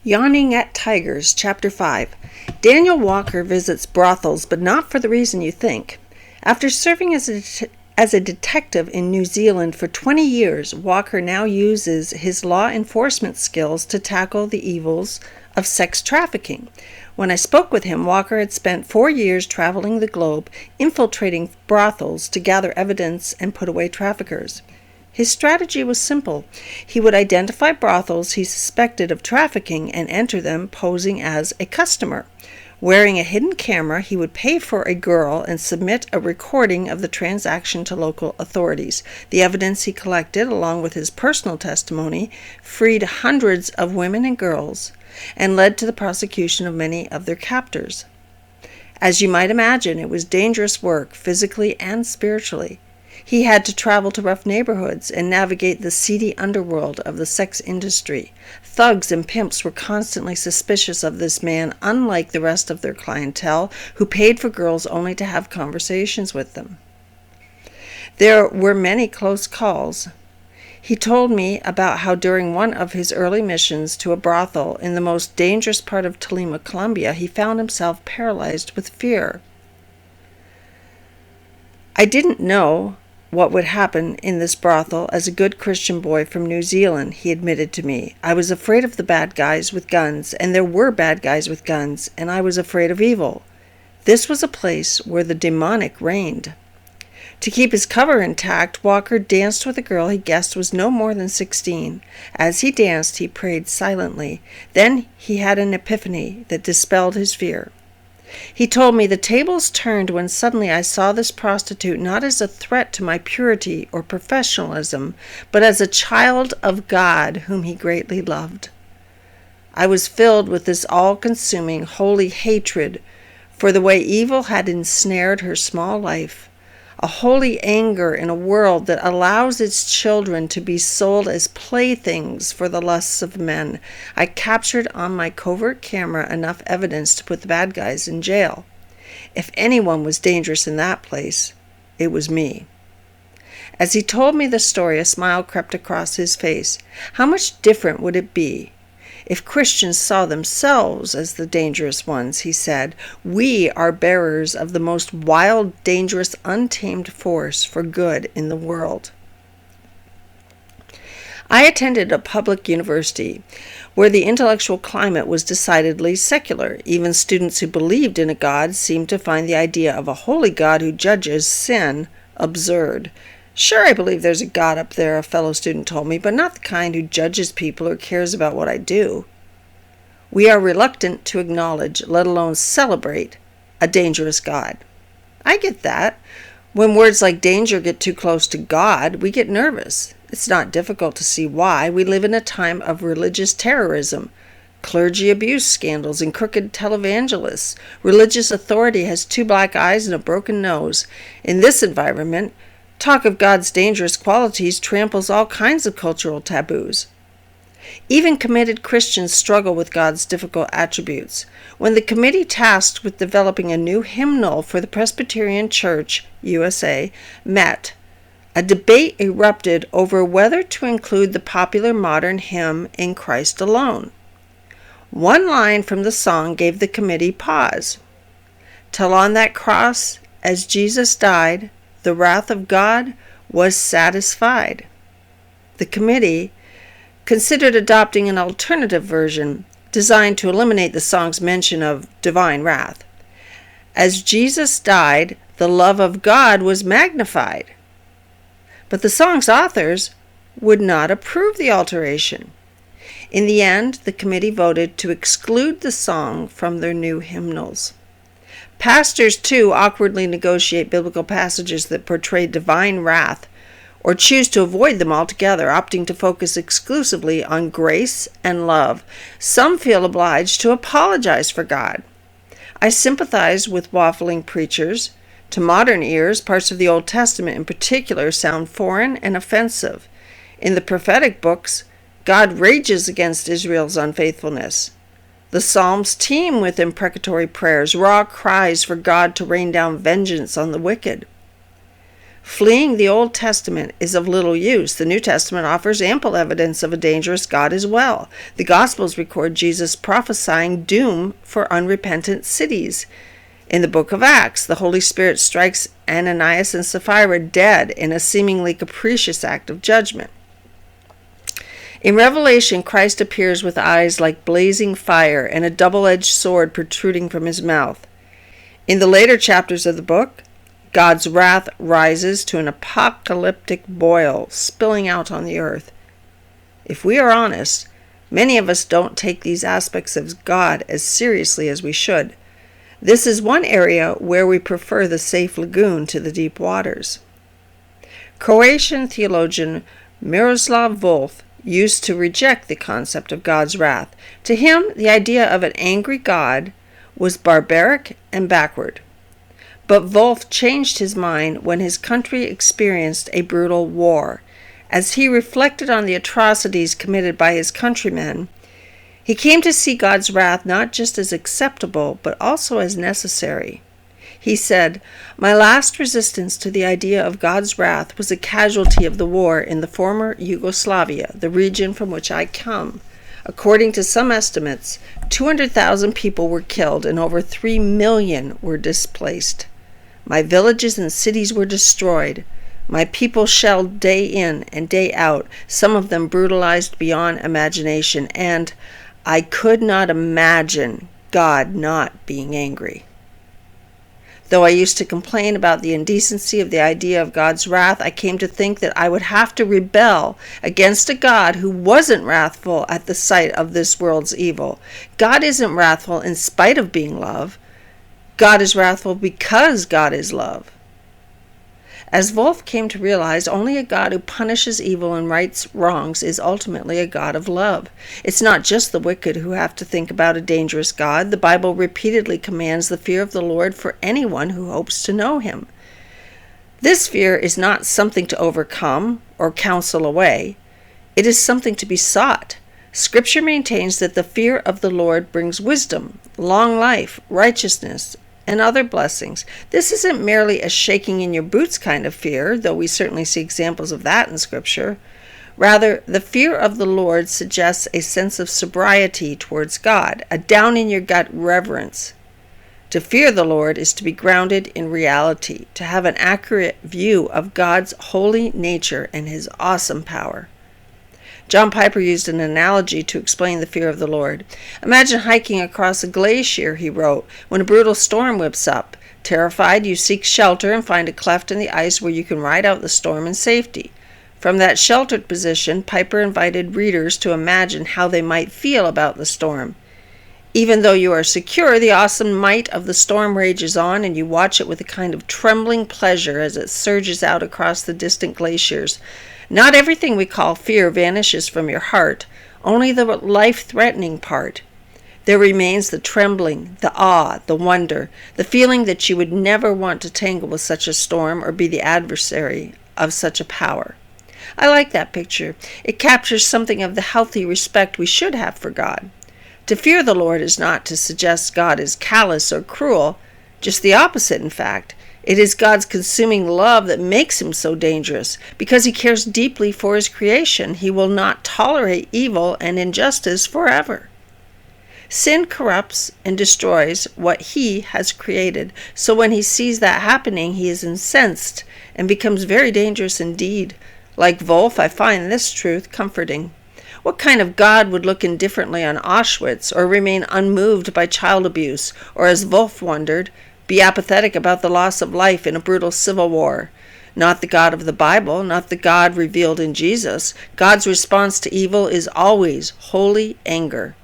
Yawning at Tigers, Chapter 5. Daniel Walker visits brothels, but not for the reason you think. After serving as a detective in New Zealand for 20 years, Walker now uses his law enforcement skills to tackle the evils of sex trafficking. When I spoke with him, Walker had spent 4 years traveling the globe, infiltrating brothels to gather evidence and put away traffickers. His strategy was simple. He would identify brothels he suspected of trafficking and enter them posing as a customer. Wearing a hidden camera, he would pay for a girl and submit a recording of the transaction to local authorities. The evidence he collected, along with his personal testimony, freed hundreds of women and girls and led to the prosecution of many of their captors. As you might imagine, it was dangerous work, physically and spiritually. He had to travel to rough neighborhoods and navigate the seedy underworld of the sex industry. Thugs and pimps were constantly suspicious of this man, unlike the rest of their clientele, who paid for girls only to have conversations with them. There were many close calls. He told me about how during one of his early missions to a brothel in the most dangerous part of Tolima, Colombia, he found himself paralyzed with fear. I didn't know what would happen in this brothel as a good Christian boy from New Zealand, he admitted to me. I was afraid of the bad guys with guns, and there were bad guys with guns, and I was afraid of evil. This was a place where the demonic reigned. To keep his cover intact, Walker danced with a girl he guessed was no more than 16. As he danced, he prayed silently. Then he had an epiphany that dispelled his fear. He told me the tables turned when suddenly I saw this prostitute not as a threat to my purity or professionalism, but as a child of God whom he greatly loved. I was filled with this all-consuming, holy hatred for the way evil had ensnared her small life, a holy anger in a world that allows its children to be sold as playthings for the lusts of men. I captured on my covert camera enough evidence to put the bad guys in jail. If anyone was dangerous in that place, it was me. As he told me the story, a smile crept across his face. How much different would it be if Christians saw themselves as the dangerous ones, he said. We are bearers of the most wild, dangerous, untamed force for good in the world. I attended a public university where the intellectual climate was decidedly secular. Even students who believed in a God seemed to find the idea of a holy God who judges sin absurd. Sure, I believe there's a God up there, a fellow student told me, but not the kind who judges people or cares about what I do. We are reluctant to acknowledge, let alone celebrate, a dangerous God. I get that. When words like danger get too close to God, we get nervous. It's not difficult to see why. We live in a time of religious terrorism, clergy abuse scandals, and crooked televangelists. Religious authority has 2 black eyes and a broken nose. In this environment, talk of God's dangerous qualities tramples all kinds of cultural taboos. Even committed Christians struggle with God's difficult attributes. When the committee tasked with developing a new hymnal for the Presbyterian Church, USA, met, a debate erupted over whether to include the popular modern hymn, In Christ Alone. One line from the song gave the committee pause. Till on that cross, as Jesus died, the wrath of God was satisfied. The committee considered adopting an alternative version designed to eliminate the song's mention of divine wrath. As Jesus died, the love of God was magnified. But the song's authors would not approve the alteration. In the end, the committee voted to exclude the song from their new hymnals. Pastors, too, awkwardly negotiate biblical passages that portray divine wrath or choose to avoid them altogether, opting to focus exclusively on grace and love. Some feel obliged to apologize for God. I sympathize with waffling preachers. To modern ears, parts of the Old Testament in particular sound foreign and offensive. In the prophetic books, God rages against Israel's unfaithfulness. The Psalms teem with imprecatory prayers, raw cries for God to rain down vengeance on the wicked. Fleeing the Old Testament is of little use. The New Testament offers ample evidence of a dangerous God as well. The Gospels record Jesus prophesying doom for unrepentant cities. In the book of Acts, the Holy Spirit strikes Ananias and Sapphira dead in a seemingly capricious act of judgment. In Revelation, Christ appears with eyes like blazing fire and a double-edged sword protruding from his mouth. In the later chapters of the book, God's wrath rises to an apocalyptic boil, spilling out on the earth. If we are honest, many of us don't take these aspects of God as seriously as we should. This is one area where we prefer the safe lagoon to the deep waters. Croatian theologian Miroslav Volf used to reject the concept of God's wrath. To him, the idea of an angry God was barbaric and backward. But Volf changed his mind when his country experienced a brutal war. As he reflected on the atrocities committed by his countrymen, he came to see God's wrath not just as acceptable, but also as necessary. He said, "My last resistance to the idea of God's wrath was a casualty of the war in the former Yugoslavia, the region from which I come. According to some estimates, 200,000 people were killed and over 3 million were displaced. My villages and cities were destroyed. My people shelled day in and day out, some of them brutalized beyond imagination, and I could not imagine God not being angry. Though I used to complain about the indecency of the idea of God's wrath, I came to think that I would have to rebel against a God who wasn't wrathful at the sight of this world's evil. God isn't wrathful in spite of being love. God is wrathful because God is love." As Volf came to realize, only a God who punishes evil and rights wrongs is ultimately a God of love. It's not just the wicked who have to think about a dangerous God. The Bible repeatedly commands the fear of the Lord for anyone who hopes to know him. This fear is not something to overcome or counsel away. It is something to be sought. Scripture maintains that the fear of the Lord brings wisdom, long life, righteousness, and other blessings. This isn't merely a shaking in your boots kind of fear, though we certainly see examples of that in Scripture. Rather, the fear of the Lord suggests a sense of sobriety towards God, a down-in-your-gut reverence. To fear the Lord is to be grounded in reality, to have an accurate view of God's holy nature and his awesome power. John Piper used an analogy to explain the fear of the Lord. "Imagine hiking across a glacier," he wrote, "when a brutal storm whips up. Terrified, you seek shelter and find a cleft in the ice where you can ride out the storm in safety. From that sheltered position, Piper invited readers to imagine how they might feel about the storm. Even though you are secure, the awesome might of the storm rages on, and you watch it with a kind of trembling pleasure as it surges out across the distant glaciers. Not everything we call fear vanishes from your heart, only the life-threatening part. There remains the trembling, the awe, the wonder, the feeling that you would never want to tangle with such a storm or be the adversary of such a power." I like that picture. It captures something of the healthy respect we should have for God. To fear the Lord is not to suggest God is callous or cruel, just the opposite, in fact. It is God's consuming love that makes him so dangerous. Because he cares deeply for his creation, he will not tolerate evil and injustice forever. Sin corrupts and destroys what he has created. So when he sees that happening, he is incensed and becomes very dangerous indeed. Like Volf, I find this truth comforting. What kind of God would look indifferently on Auschwitz or remain unmoved by child abuse, or, as Volf wondered, be apathetic about the loss of life in a brutal civil war? Not the God of the Bible, not the God revealed in Jesus. God's response to evil is always holy anger.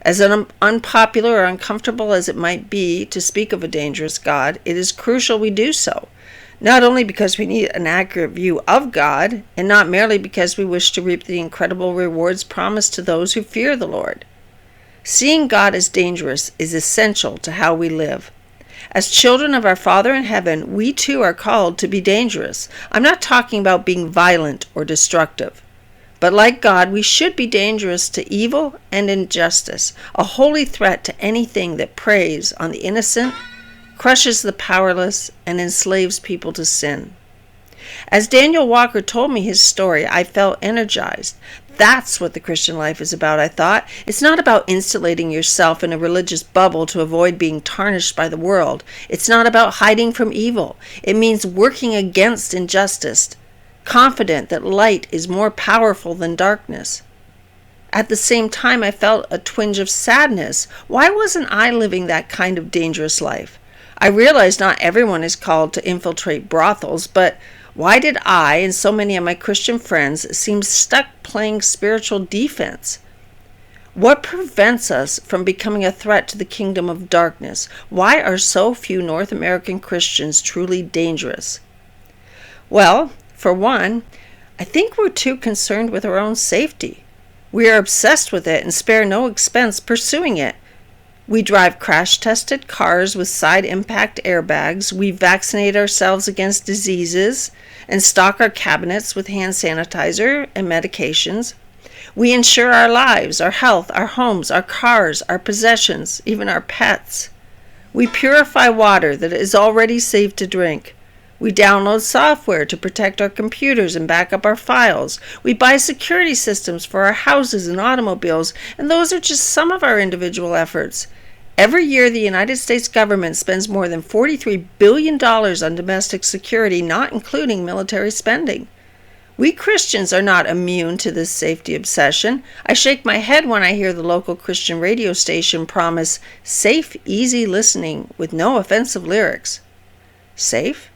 As unpopular or uncomfortable as it might be to speak of a dangerous God, it is crucial we do so. Not only because we need an accurate view of God, and not merely because we wish to reap the incredible rewards promised to those who fear the Lord. Seeing God as dangerous is essential to how we live. As children of our Father in heaven, we too are called to be dangerous. I'm not talking about being violent or destructive. But like God, we should be dangerous to evil and injustice, a holy threat to anything that preys on the innocent, crushes the powerless, and enslaves people to sin. As Daniel Walker told me his story, I felt energized. That's what the Christian life is about, I thought. It's not about insulating yourself in a religious bubble to avoid being tarnished by the world. It's not about hiding from evil. It means working against injustice, confident that light is more powerful than darkness. At the same time, I felt a twinge of sadness. Why wasn't I living that kind of dangerous life? I realize not everyone is called to infiltrate brothels, but why did I and so many of my Christian friends seem stuck playing spiritual defense? What prevents us from becoming a threat to the kingdom of darkness? Why are so few North American Christians truly dangerous? Well, for one, I think we're too concerned with our own safety. We are obsessed with it and spare no expense pursuing it. We drive crash-tested cars with side impact airbags. We vaccinate ourselves against diseases and stock our cabinets with hand sanitizer and medications. We insure our lives, our health, our homes, our cars, our possessions, even our pets. We purify water that is already safe to drink. We download software to protect our computers and back up our files. We buy security systems for our houses and automobiles, and those are just some of our individual efforts. Every year, the United States government spends more than $43 billion on domestic security, not including military spending. We Christians are not immune to this safety obsession. I shake my head when I hear the local Christian radio station promise safe, easy listening with no offensive lyrics. Safe?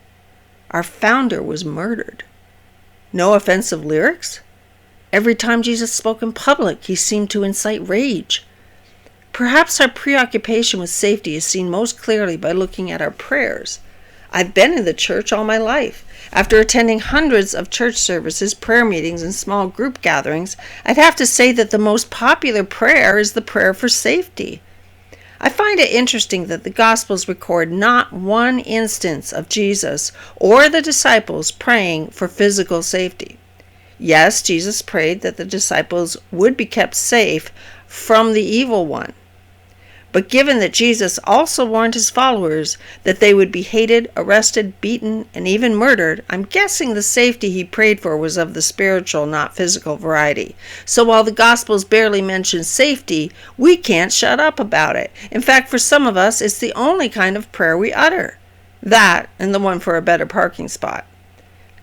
Our founder was murdered. No offensive lyrics? Every time Jesus spoke in public, he seemed to incite rage. Perhaps our preoccupation with safety is seen most clearly by looking at our prayers. I've been in the church all my life. After attending hundreds of church services, prayer meetings, and small group gatherings, I'd have to say that the most popular prayer is the prayer for safety. I find it interesting that the Gospels record not one instance of Jesus or the disciples praying for physical safety. Yes, Jesus prayed that the disciples would be kept safe from the evil one. But given that Jesus also warned his followers that they would be hated, arrested, beaten, and even murdered, I'm guessing the safety he prayed for was of the spiritual, not physical variety. So while the Gospels barely mention safety, we can't shut up about it. In fact, for some of us, it's the only kind of prayer we utter. That and the one for a better parking spot.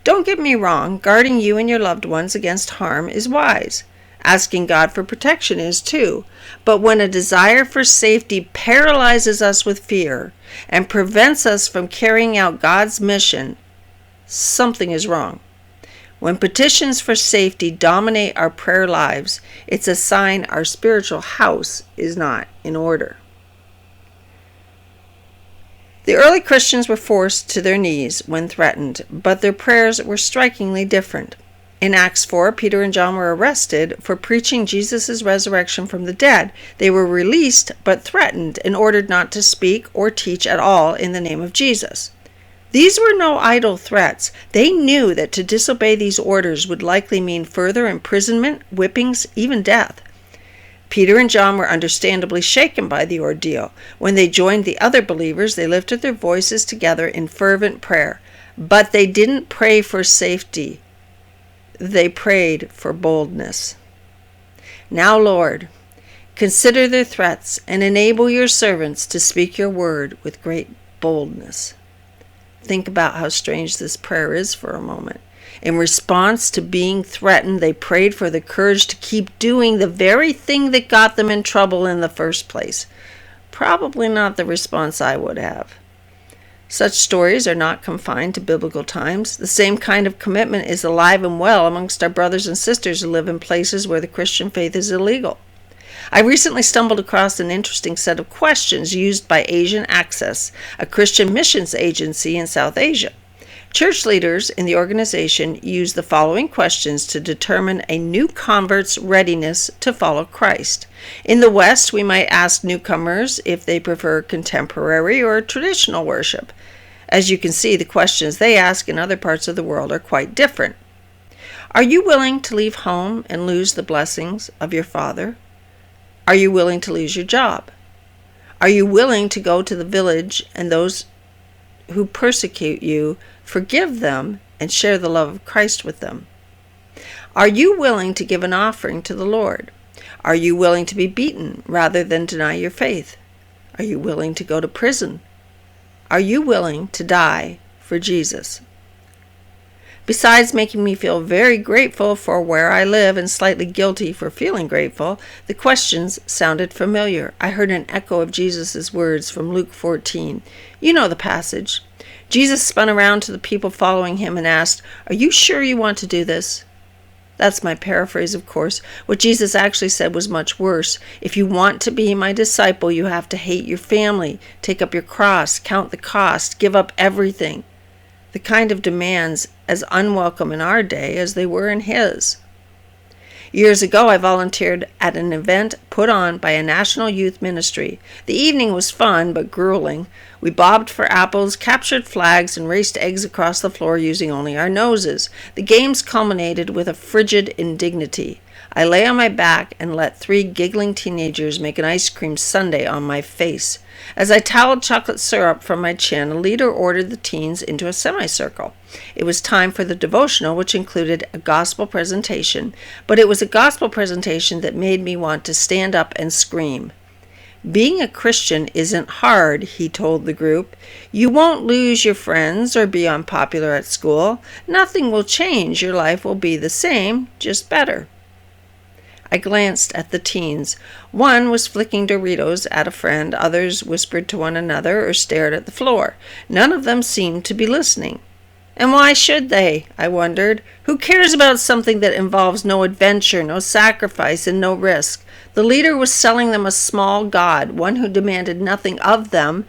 Don't get me wrong, guarding you and your loved ones against harm is wise. Asking God for protection is too. But when a desire for safety paralyzes us with fear and prevents us from carrying out God's mission, something is wrong. When petitions for safety dominate our prayer lives, it's a sign our spiritual house is not in order. The early Christians were forced to their knees when threatened, but their prayers were strikingly different. In Acts 4, Peter and John were arrested for preaching Jesus' resurrection from the dead. They were released but threatened and ordered not to speak or teach at all in the name of Jesus. These were no idle threats. They knew that to disobey these orders would likely mean further imprisonment, whippings, even death. Peter and John were understandably shaken by the ordeal. When they joined the other believers, they lifted their voices together in fervent prayer. But they didn't pray for safety. They prayed for boldness. Now, Lord, consider their threats and enable your servants to speak your word with great boldness. Think about how strange this prayer is for a moment. In response to being threatened, they prayed for the courage to keep doing the very thing that got them in trouble in the first place. Probably not the response I would have. Such stories are not confined to biblical times. The same kind of commitment is alive and well amongst our brothers and sisters who live in places where the Christian faith is illegal. I recently stumbled across an interesting set of questions used by Asian Access, a Christian missions agency in South Asia. Church leaders in the organization use the following questions to determine a new convert's readiness to follow Christ. In the West, we might ask newcomers if they prefer contemporary or traditional worship. As you can see, the questions they ask in other parts of the world are quite different. Are you willing to leave home and lose the blessings of your Father? Are you willing to lose your job? Are you willing to go to the village and those who persecute you, forgive them, and share the love of Christ with them? Are you willing to give an offering to the Lord? Are you willing to be beaten rather than deny your faith? Are you willing to go to prison? Are you willing to die for Jesus? Besides making me feel very grateful for where I live and slightly guilty for feeling grateful, the questions sounded familiar. I heard an echo of Jesus' words from Luke 14. You know the passage. Jesus spun around to the people following him and asked, "Are you sure you want to do this?" That's my paraphrase, of course. What Jesus actually said was much worse. If you want to be my disciple, you have to hate your family, take up your cross, count the cost, give up everything. The kind of demands as unwelcome in our day as they were in his. Years ago, I volunteered at an event put on by a national youth ministry. The evening was fun, but grueling. We bobbed for apples, captured flags, and raced eggs across the floor using only our noses. The games culminated with a frigid indignity. I lay on my back and let 3 giggling teenagers make an ice cream sundae on my face. As I toweled chocolate syrup from my chin, a leader ordered the teens into a semicircle. It was time for the devotional, which included a gospel presentation, but it was a gospel presentation that made me want to stand up and scream. Being a Christian isn't hard, he told the group. You won't lose your friends or be unpopular at school. Nothing will change. Your life will be the same, just better. I glanced at the teens. One was flicking Doritos at a friend, others whispered to one another or stared at the floor. None of them seemed to be listening. And why should they? I wondered. Who cares about something that involves no adventure, no sacrifice, and no risk? The leader was selling them a small god, one who demanded nothing of them,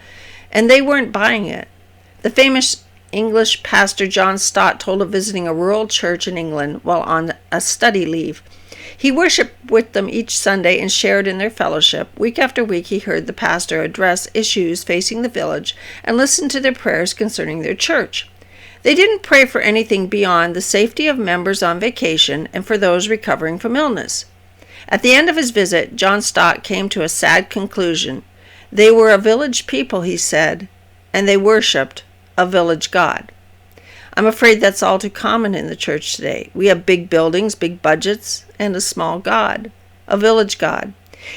and they weren't buying it. The famous English pastor John Stott told of visiting a rural church in England while on a study leave. He worshipped with them each Sunday and shared in their fellowship. Week after week he heard the pastor address issues facing the village and listened to their prayers concerning their church. They didn't pray for anything beyond the safety of members on vacation and for those recovering from illness. At the end of his visit, John Stott came to a sad conclusion. They were a village people, he said, and they worshipped a village god. I'm afraid that's all too common in the church today. We have big buildings, big budgets, and a small god, a village god.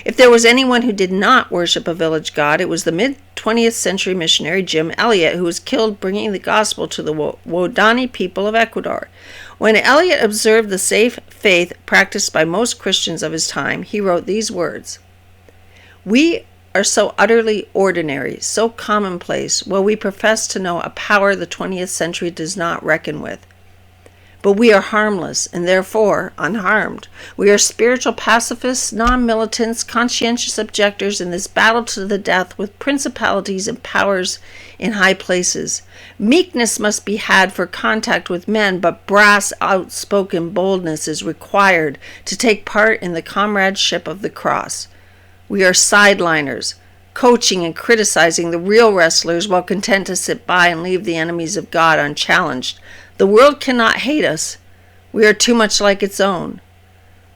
If there was anyone who did not worship a village god, it was the mid-20th century missionary Jim Elliot, who was killed bringing the gospel to the Wodani people of Ecuador. When Elliot observed the safe faith practiced by most Christians of his time, he wrote these words: "We are so utterly ordinary, so commonplace, while we profess to know a power the 20th century does not reckon with. But we are harmless and therefore unharmed. We are spiritual pacifists, non-militants, conscientious objectors in this battle to the death with principalities and powers in high places. Meekness must be had for contact with men, but brass, outspoken boldness is required to take part in the comradeship of the cross. We are sideliners, coaching and criticizing the real wrestlers while content to sit by and leave the enemies of God unchallenged. The world cannot hate us. We are too much like its own.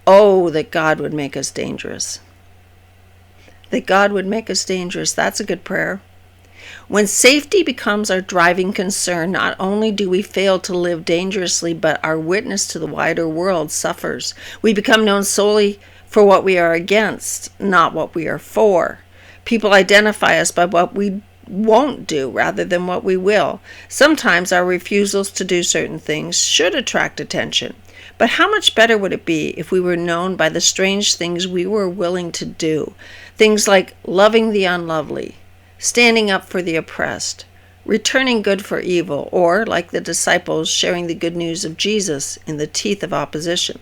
Oh, that God would make us dangerous." That God would make us dangerous. That's a good prayer. When safety becomes our driving concern, not only do we fail to live dangerously, but our witness to the wider world suffers. We become known solely for what we are against, not what we are for. People identify us by what we won't do rather than what we will. Sometimes our refusals to do certain things should attract attention. But how much better would it be if we were known by the strange things we were willing to do? Things like loving the unlovely, standing up for the oppressed, returning good for evil, or, like the disciples, sharing the good news of Jesus in the teeth of opposition.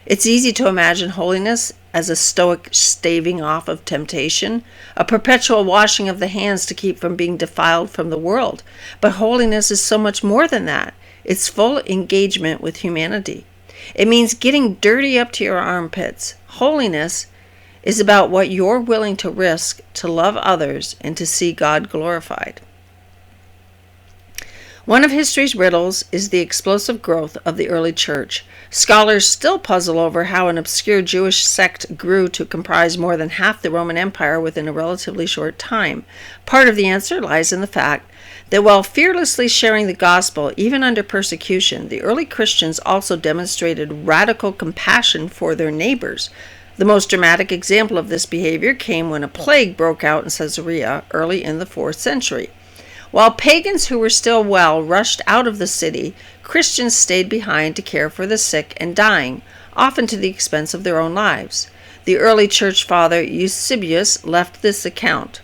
It's easy to imagine holiness as a stoic staving off of temptation, a perpetual washing of the hands to keep from being defiled from the world. But holiness is so much more than that. It's full engagement with humanity. It means getting dirty up to your armpits. Holiness is about what you're willing to risk to love others and to see God glorified. One of history's riddles is the explosive growth of the early church. Scholars still puzzle over how an obscure Jewish sect grew to comprise more than half the Roman Empire within a relatively short time. Part of the answer lies in the fact that while fearlessly sharing the gospel, even under persecution, the early Christians also demonstrated radical compassion for their neighbors. The most dramatic example of this behavior came when a plague broke out in Caesarea early in the 4th century. While pagans who were still well rushed out of the city, Christians stayed behind to care for the sick and dying, often to the expense of their own lives. The early church father Eusebius left this account.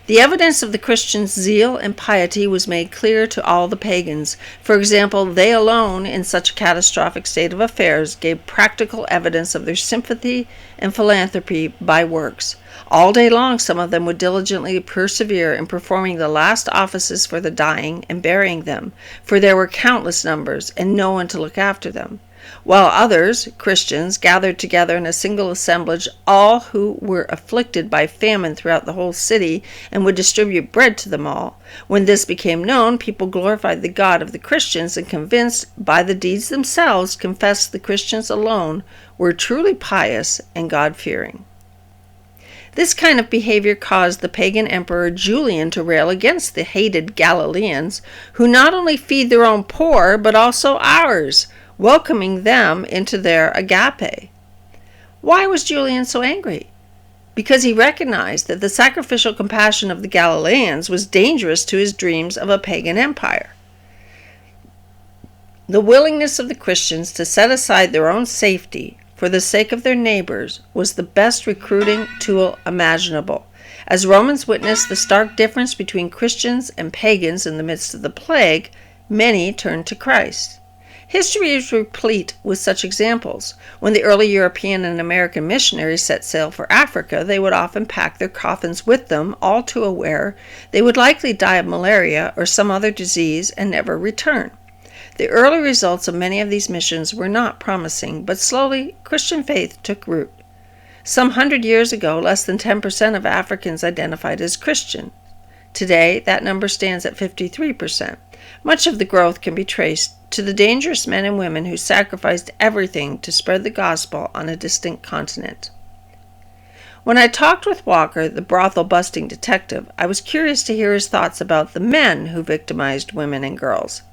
The evidence of the Christians' zeal and piety was made clear to all the pagans. For example, they alone, in such a catastrophic state of affairs, gave practical evidence of their sympathy and philanthropy by works. All day long, some of them would diligently persevere in performing the last offices for the dying and burying them, for there were countless numbers and no one to look after them. While others, Christians, gathered together in a single assemblage all who were afflicted by famine throughout the whole city and would distribute bread to them all. When this became known, people glorified the God of the Christians and, convinced by the deeds themselves, confessed the Christians alone were truly pious and God-fearing. This kind of behavior caused the pagan emperor Julian to rail against the hated Galileans, who not only feed their own poor, but also ours, welcoming them into their agape. Why was Julian so angry? Because he recognized that the sacrificial compassion of the Galileans was dangerous to his dreams of a pagan empire. The willingness of the Christians to set aside their own safety for the sake of their neighbors was the best recruiting tool imaginable. As Romans witnessed the stark difference between Christians and pagans in the midst of the plague, many turned to Christ. History is replete with such examples. When the early European and American missionaries set sail for Africa, they would often pack their coffins with them, all too aware they would likely die of malaria or some other disease and never return. The early results of many of these missions were not promising, but slowly Christian faith took root. Some 100 years ago, less than 10% of Africans identified as Christian. Today, that number stands at 53%. Much of the growth can be traced to the dangerous men and women who sacrificed everything to spread the gospel on a distant continent. When I talked with Walker, the brothel-busting detective, I was curious to hear his thoughts about the men who victimized women and girls.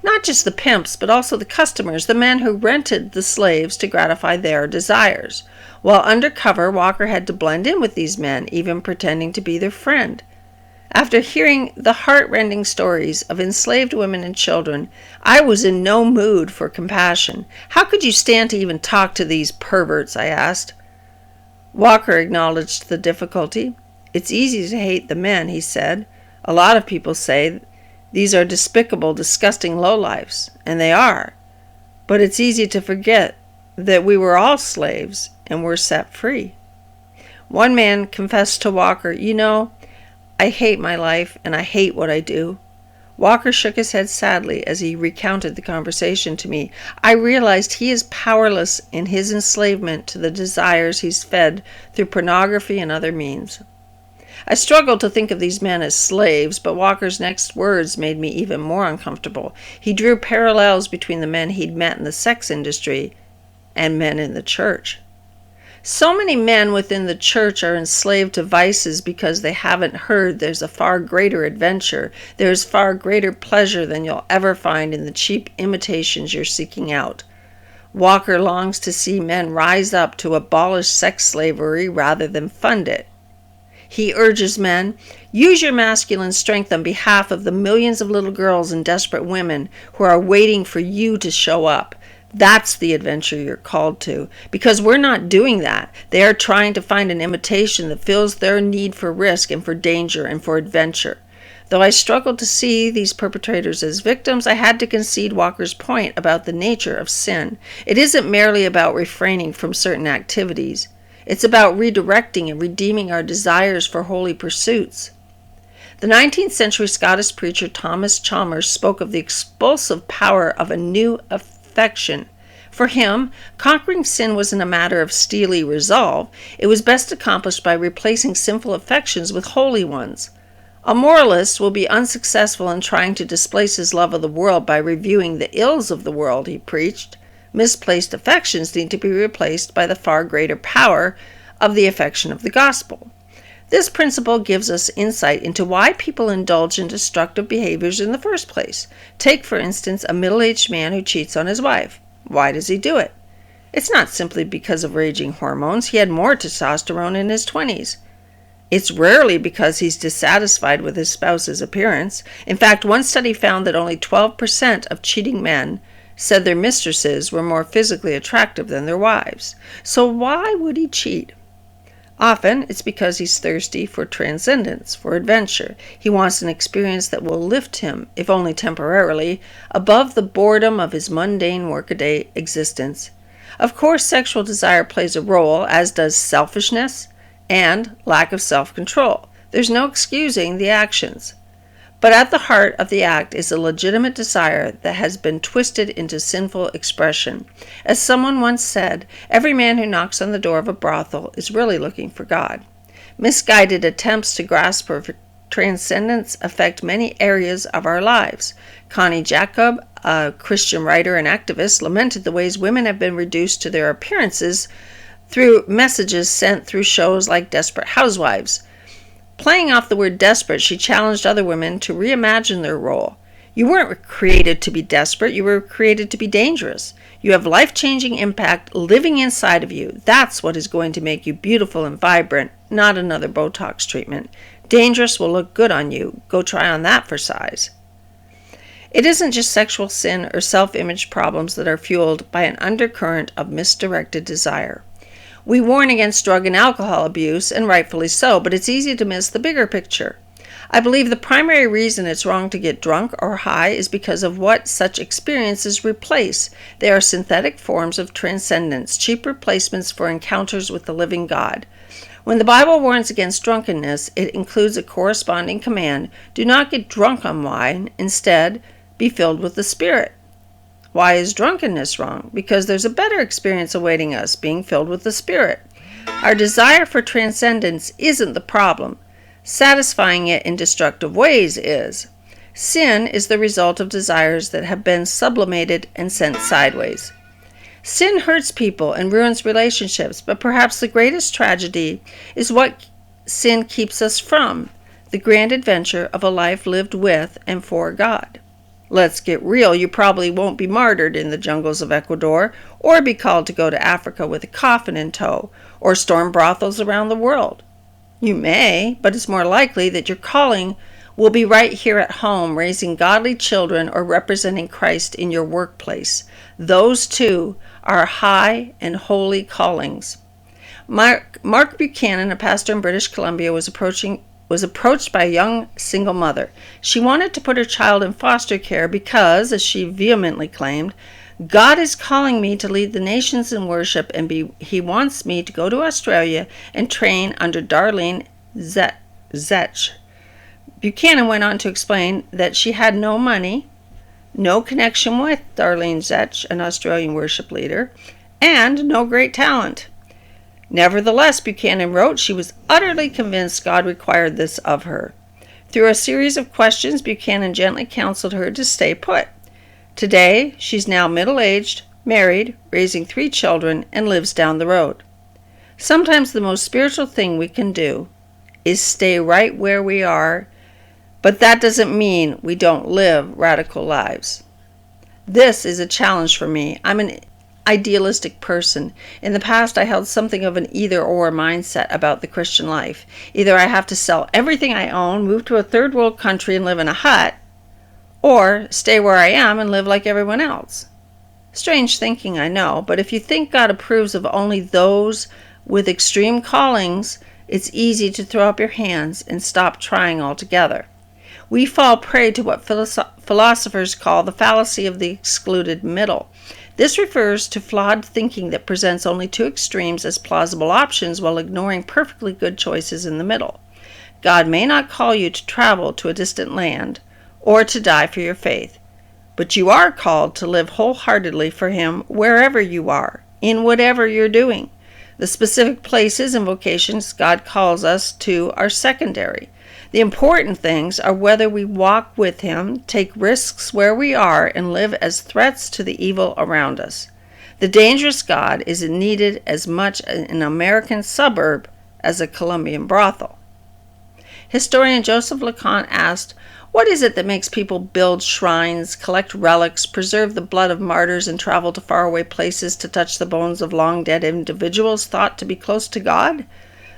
Not just the pimps, but also the customers, the men who rented the slaves to gratify their desires. While undercover, Walker had to blend in with these men, even pretending to be their friend. After hearing the heart-rending stories of enslaved women and children, I was in no mood for compassion. How could you stand to even talk to these perverts? I asked. Walker acknowledged the difficulty. It's easy to hate the men, he said. A lot of people say these are despicable, disgusting lowlifes, and they are. But it's easy to forget that we were all slaves and were set free. One man confessed to Walker, "You know, I hate my life and I hate what I do." Walker shook his head sadly as he recounted the conversation to me. I realized he is powerless in his enslavement to the desires he's fed through pornography and other means. I struggled to think of these men as slaves, but Walker's next words made me even more uncomfortable. He drew parallels between the men he'd met in the sex industry and men in the church. So many men within the church are enslaved to vices because they haven't heard there's a far greater adventure, there's far greater pleasure than you'll ever find in the cheap imitations you're seeking out. Walker longs to see men rise up to abolish sex slavery rather than fund it. He urges men, use your masculine strength on behalf of the millions of little girls and desperate women who are waiting for you to show up. That's the adventure you're called to, because we're not doing that. They are trying to find an imitation that fills their need for risk and for danger and for adventure. Though I struggled to see these perpetrators as victims, I had to concede Walker's point about the nature of sin. It isn't merely about refraining from certain activities. It's about redirecting and redeeming our desires for holy pursuits. The 19th century Scottish preacher Thomas Chalmers spoke of the expulsive power of a new affection. For him, conquering sin wasn't a matter of steely resolve. It was best accomplished by replacing sinful affections with holy ones. A moralist will be unsuccessful in trying to displace his love of the world by reviewing the ills of the world, he preached. Misplaced affections need to be replaced by the far greater power of the affection of the gospel. This principle gives us insight into why people indulge in destructive behaviors in the first place. Take, for instance, a middle-aged man who cheats on his wife. Why does he do it? It's not simply because of raging hormones. He had more testosterone in his 20s. It's rarely because he's dissatisfied with his spouse's appearance. In fact, one study found that only 12% of cheating men said their mistresses were more physically attractive than their wives. So why would he cheat? Often, it's because he's thirsty for transcendence, for adventure. He wants an experience that will lift him, if only temporarily, above the boredom of his mundane workaday existence. Of course, sexual desire plays a role, as does selfishness and lack of self-control. There's no excusing the actions. But at the heart of the act is a legitimate desire that has been twisted into sinful expression. As someone once said, every man who knocks on the door of a brothel is really looking for God. Misguided attempts to grasp for transcendence affect many areas of our lives. Connie Jacob, a Christian writer and activist, lamented the ways women have been reduced to their appearances through messages sent through shows like Desperate Housewives. Playing off the word desperate, she challenged other women to reimagine their role. You weren't created to be desperate, you were created to be dangerous. You have life-changing impact living inside of you. That's what is going to make you beautiful and vibrant, not another Botox treatment. Dangerous will look good on you. Go try on that for size. It isn't just sexual sin or self-image problems that are fueled by an undercurrent of misdirected desire. We warn against drug and alcohol abuse, and rightfully so, but it's easy to miss the bigger picture. I believe the primary reason it's wrong to get drunk or high is because of what such experiences replace. They are synthetic forms of transcendence, cheap replacements for encounters with the living God. When the Bible warns against drunkenness, it includes a corresponding command: do not get drunk on wine, instead, be filled with the Spirit. Why is drunkenness wrong? Because there's a better experience awaiting us, being filled with the Spirit. Our desire for transcendence isn't the problem. Satisfying it in destructive ways is. Sin is the result of desires that have been sublimated and sent sideways. Sin hurts people and ruins relationships, but perhaps the greatest tragedy is what sin keeps us from, the grand adventure of a life lived with and for God. Let's get real, you probably won't be martyred in the jungles of Ecuador, or be called to go to Africa with a coffin in tow, or storm brothels around the world. You may, but it's more likely that your calling will be right here at home, raising godly children or representing Christ in your workplace. Those two are high and holy callings. Mark Buchanan, a pastor in British Columbia, was approached by a young single mother. She wanted to put her child in foster care because, as she vehemently claimed, God is calling me to lead the nations in worship, and He wants me to go to Australia and train under Darlene Zech. Buchanan went on to explain that she had no money, no connection with Darlene Zech, an Australian worship leader, and no great talent. Nevertheless, Buchanan wrote, she was utterly convinced God required this of her. Through a series of questions, Buchanan gently counseled her to stay put. Today, she's now middle-aged, married, raising 3 children, and lives down the road. Sometimes the most spiritual thing we can do is stay right where we are, but that doesn't mean we don't live radical lives. This is a challenge for me. I'm an idealistic person. In the past, I held something of an either-or mindset about the Christian life. Either I have to sell everything I own, move to a third world country and live in a hut, or stay where I am and live like everyone else. Strange thinking, I know, but if you think God approves of only those with extreme callings, it's easy to throw up your hands and stop trying altogether. We fall prey to what philosophers call the fallacy of the excluded middle. This refers to flawed thinking that presents only 2 extremes as plausible options while ignoring perfectly good choices in the middle. God may not call you to travel to a distant land or to die for your faith, but you are called to live wholeheartedly for Him wherever you are, in whatever you're doing. The specific places and vocations God calls us to are secondary. The important things are whether we walk with him, take risks where we are, and live as threats to the evil around us. The dangerous God is needed as much in an American suburb as a Colombian brothel. Historian Joseph Lacan asked, "What is it that makes people build shrines, collect relics, preserve the blood of martyrs, and travel to faraway places to touch the bones of long-dead individuals thought to be close to God?"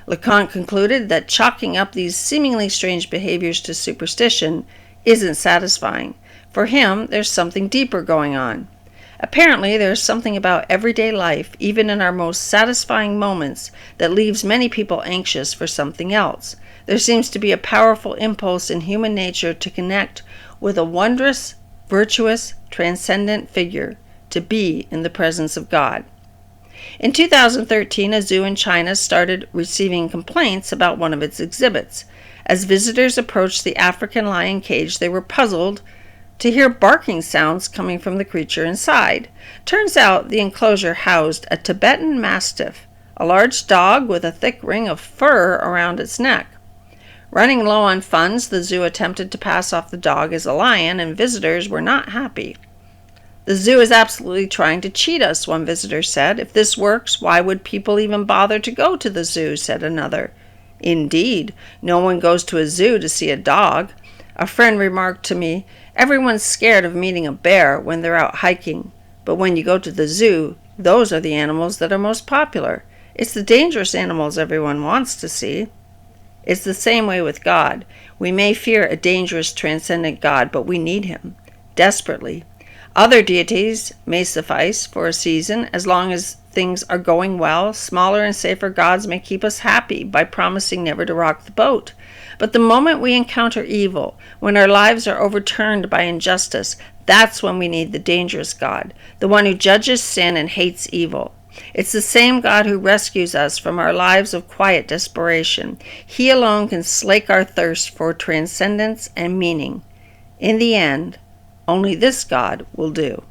Lacan concluded that chalking up these seemingly strange behaviors to superstition isn't satisfying. For him, there's something deeper going on. Apparently, there's something about everyday life, even in our most satisfying moments, that leaves many people anxious for something else. There seems to be a powerful impulse in human nature to connect with a wondrous, virtuous, transcendent figure, to be in the presence of God. In 2013, a zoo in China started receiving complaints about one of its exhibits. As visitors approached the African lion cage, they were puzzled to hear barking sounds coming from the creature inside. Turns out the enclosure housed a Tibetan Mastiff, a large dog with a thick ring of fur around its neck. Running low on funds, the zoo attempted to pass off the dog as a lion, and visitors were not happy. "The zoo is absolutely trying to cheat us," one visitor said. "If this works, why would people even bother to go to the zoo?" said another. "Indeed, no one goes to a zoo to see a dog." A friend remarked to me, "Everyone's scared of meeting a bear when they're out hiking, but when you go to the zoo, those are the animals that are most popular. It's the dangerous animals everyone wants to see." It's the same way with God. We may fear a dangerous, transcendent God, but we need him desperately. Other deities may suffice for a season. As long as things are going well, smaller and safer gods may keep us happy by promising never to rock the boat. But the moment we encounter evil, when our lives are overturned by injustice, that's when we need the dangerous God, the one who judges sin and hates evil. It's the same God who rescues us from our lives of quiet desperation. He alone can slake our thirst for transcendence and meaning. In the end, only this God will do.